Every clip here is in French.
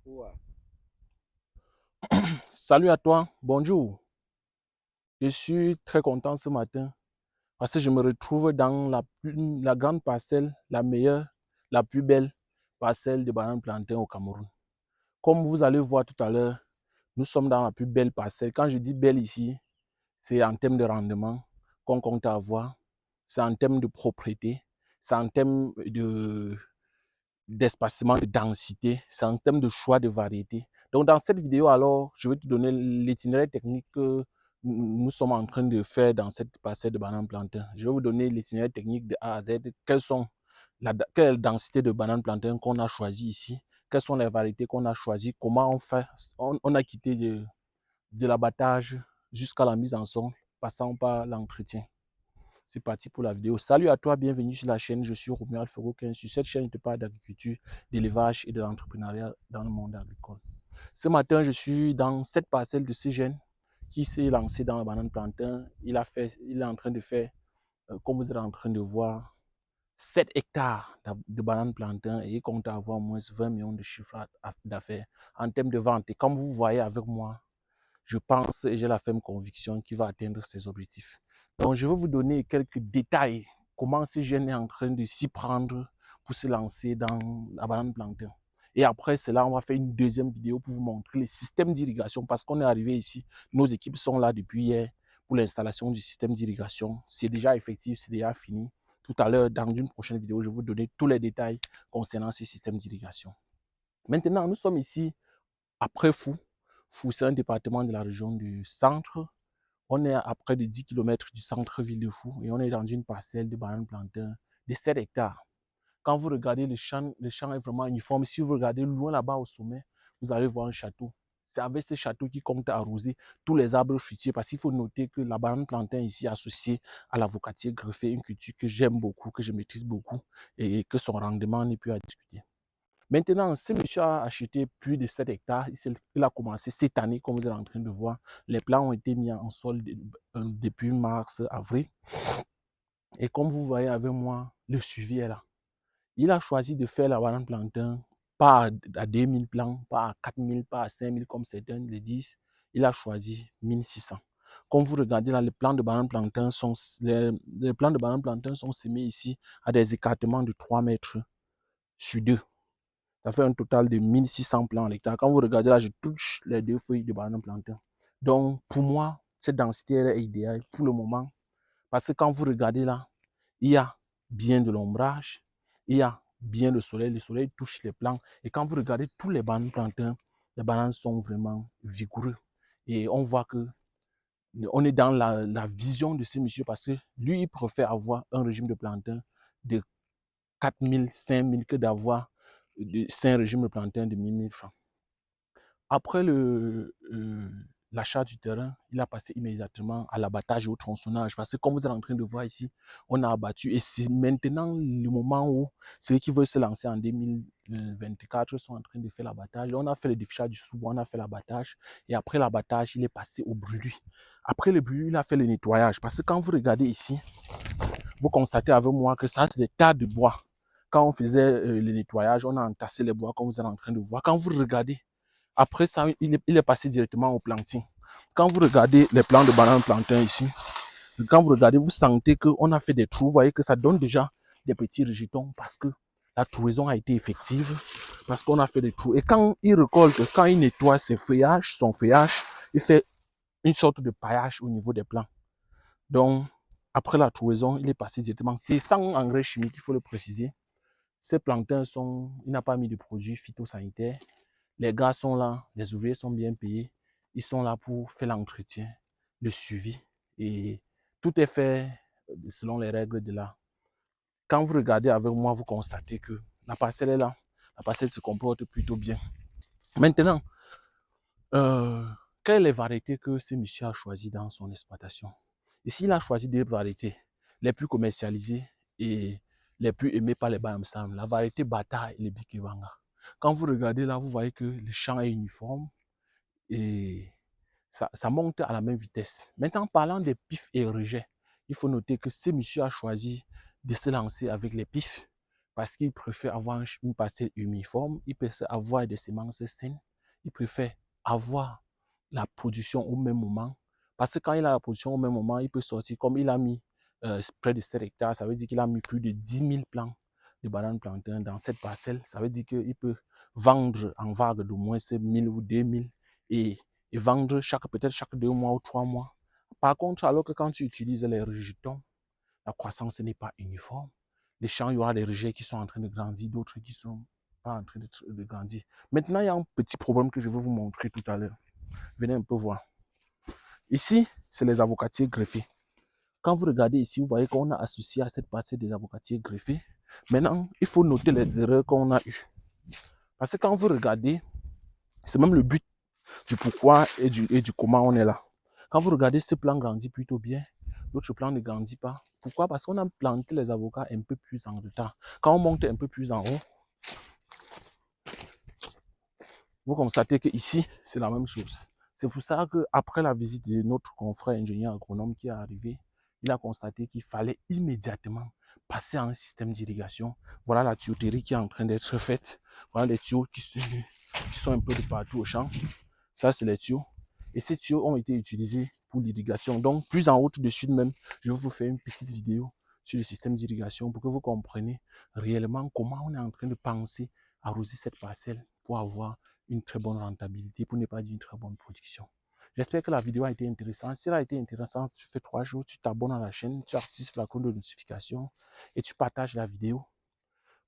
Ouais. Salut à toi, bonjour. Je suis très content ce matin parce que je me retrouve dans la grande parcelle, la meilleure, la plus belle parcelle de bananes plantain au Cameroun. Comme vous allez voir tout à l'heure, nous sommes dans la plus belle parcelle. Quand je dis belle ici, c'est en termes de rendement qu'on compte avoir, c'est en termes de propriété, c'est en termes d'espacement, de densité, c'est en termes de choix de variété. Donc, dans cette vidéo, alors, je vais te donner l'itinéraire technique que nous sommes en train de faire dans cette parcelle de bananes plantain. Je vais vous donner l'itinéraire technique de A à Z. Quelle est la densité de bananes plantain qu'on a choisi ici? Quelles sont les variétés qu'on a choisies? Comment on fait? On a quitté de l'abattage jusqu'à la mise en son, passant par l'entretien. C'est parti pour la vidéo. Salut à toi, bienvenue sur la chaîne. Je suis Romuald Ferroquin. Sur cette chaîne, je te parle d'agriculture, d'élevage et de l'entrepreneuriat dans le monde agricole. Ce matin, je suis dans cette parcelle de ce jeune qui s'est lancé dans la banane plantain. Il est en train de faire, comme vous êtes en train de voir, 7 hectares de bananes plantain et il compte avoir au moins 20 millions de chiffres d'affaires en termes de vente. Et comme vous voyez avec moi, je pense et j'ai la ferme conviction qu'il va atteindre ses objectifs. Donc, je vais vous donner quelques détails, comment ce jeune est en train de s'y prendre pour se lancer dans la banane plantain. Et après cela, on va faire une deuxième vidéo pour vous montrer les systèmes d'irrigation parce qu'on est arrivé ici, nos équipes sont là depuis hier pour l'installation du système d'irrigation. C'est déjà effectif, c'est déjà fini. Tout à l'heure, dans une prochaine vidéo, je vais vous donner tous les détails concernant ces systèmes d'irrigation. Maintenant, nous sommes ici après Fou. Fou, c'est un département de la région du centre. On est à près de 10 kilomètres du centre-ville de Fou et on est dans une parcelle de bananes plantain de 7 hectares. Quand vous regardez le champ est vraiment uniforme. Si vous regardez loin là-bas au sommet, vous allez voir un château. C'est avec ce château qui compte arroser tous les arbres fruitiers parce qu'il faut noter que la banane plantain ici est associée à l'avocatier greffé, une culture que j'aime beaucoup, que je maîtrise beaucoup et que son rendement n'est plus à discuter. Maintenant, ce monsieur a acheté plus de 7 hectares. Il a commencé cette année, comme vous êtes en train de voir. Les plants ont été mis en sol depuis mars, avril. Et comme vous voyez avec moi, le suivi est là. Il a choisi de faire la banane plantain, pas à 2000 plants, pas à 4000, pas à 5000 comme certains le disent. Il a choisi 1600. Comme vous regardez là, les plants de banane plantain sont semés ici à des écartements de 3 mètres sur 2. Ça fait un total de 1600 plants à l'hectare. Quand vous regardez là, je touche les 2 feuilles de banane plantain. Donc, pour moi, cette densité est idéale pour le moment. Parce que quand vous regardez là, il y a bien de l'ombrage, il y a bien le soleil touche les plants. Et quand vous regardez tous les bananes plantains, les bananes sont vraiment vigoureux. Et on voit que on est dans la vision de ce monsieur parce que lui, il préfère avoir un régime de plantain de 4000, 5000 que d'avoir 5 régimes de plantain de 1000 francs. Après l'achat du terrain, il a passé immédiatement à l'abattage et au tronçonnage. Parce que comme vous êtes en train de voir ici, on a abattu. Et c'est maintenant le moment où ceux qui veulent se lancer en 2024 sont en train de faire l'abattage. On a fait le défichage du sous-bois, on a fait l'abattage. Et après l'abattage, il est passé au brûlis. Après le brûlis, il a fait le nettoyage. Parce que quand vous regardez ici, vous constatez avec moi que ça, c'est des tas de bois. Quand on faisait le nettoyage, on a entassé les bois comme vous êtes en train de voir. Quand vous regardez, après ça, il est passé directement au planting. Quand vous regardez les plants de banane plantain ici, quand vous regardez, vous sentez qu'on a fait des trous. Vous voyez que ça donne déjà des petits rejetons parce que la trouaison a été effective, parce qu'on a fait des trous. Et quand il récolte, quand il nettoie son feuillage, il fait une sorte de paillage au niveau des plants. Donc, après la trouaison, il est passé directement. C'est sans engrais chimique, il faut le préciser. Ces plantains il n'a pas mis de produits phytosanitaires. Les gars sont là, les ouvriers sont bien payés. Ils sont là pour faire l'entretien, le suivi. Et tout est fait selon les règles de l'art. Quand vous regardez avec moi, vous constatez que la parcelle est là. La parcelle se comporte plutôt bien. Maintenant, euh, quelles sont les variétés que ce monsieur a choisies dans son exploitation? Ici, il a choisi des variétés les plus commercialisées et les plus aimées par les Bayamsam. La variété Bata et le Bikibanga. Quand vous regardez là, vous voyez que le champ est uniforme et ça monte à la même vitesse. Maintenant, parlant des pifs et rejets, il faut noter que ce monsieur a choisi de se lancer avec les pifs parce qu'il préfère avoir une parcelle uniforme, il préfère avoir des semences saines, il préfère avoir la production au même moment. Parce que quand il a la production au même moment, il peut sortir, comme il a mis près de 7 hectares, ça veut dire qu'il a mis plus de 10 000 plants de bananes plantains dans cette parcelle. Ça veut dire qu'il peut vendre en vague de moins 1000 ou 2000 et, et vendre peut-être chaque 2 mois ou 3 mois. Par contre, alors que quand tu utilises les rejetons, la croissance n'est pas uniforme. Les champs, il y aura des rejets qui sont en train de grandir, d'autres qui sont pas en train de grandir. Maintenant, il y a un petit problème que je vais vous montrer tout à l'heure. Venez un peu voir. Ici, c'est les avocatiers greffés. Quand vous regardez ici, vous voyez qu'on a associé à cette partie des avocatiers greffés. Maintenant, il faut noter les erreurs qu'on a eues. Parce que quand vous regardez, c'est même le but du pourquoi et du comment on est là. Quand vous regardez, ce plan grandit plutôt bien. D'autres plans ne grandissent pas. Pourquoi? Parce qu'on a planté les avocats un peu plus en retard. Quand on monte un peu plus en haut, vous constatez que ici, c'est la même chose. C'est pour ça qu'après la visite de notre confrère ingénieur agronome qui est arrivé, il a constaté qu'il fallait immédiatement passer à un système d'irrigation. Voilà la tuyauterie qui est en train d'être faite. Voilà les tuyaux qui sont un peu de partout au champ. Ça, c'est les tuyaux. Et ces tuyaux ont été utilisés pour l'irrigation. Donc, plus en haut, tout de suite même, je vais vous faire une petite vidéo sur le système d'irrigation pour que vous compreniez réellement comment on est en train de penser arroser cette parcelle pour avoir une très bonne rentabilité, pour ne pas dire une très bonne production. J'espère que la vidéo a été intéressante. Si elle a été intéressante, tu fais 3 jours, tu t'abonnes à la chaîne, tu actives la cloche de notification et tu partages la vidéo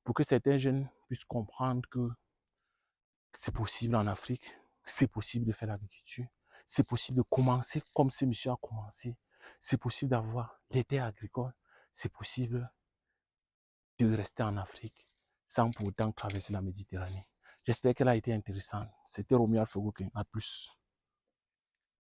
pour que certains jeunes puissent comprendre que c'est possible en Afrique, c'est possible de faire l'agriculture, c'est possible de commencer comme ce monsieur a commencé, c'est possible d'avoir les terres agricoles, c'est possible de rester en Afrique sans pour autant traverser la Méditerranée. J'espère qu'elle a été intéressante. C'était Romuald Fogokin. À plus.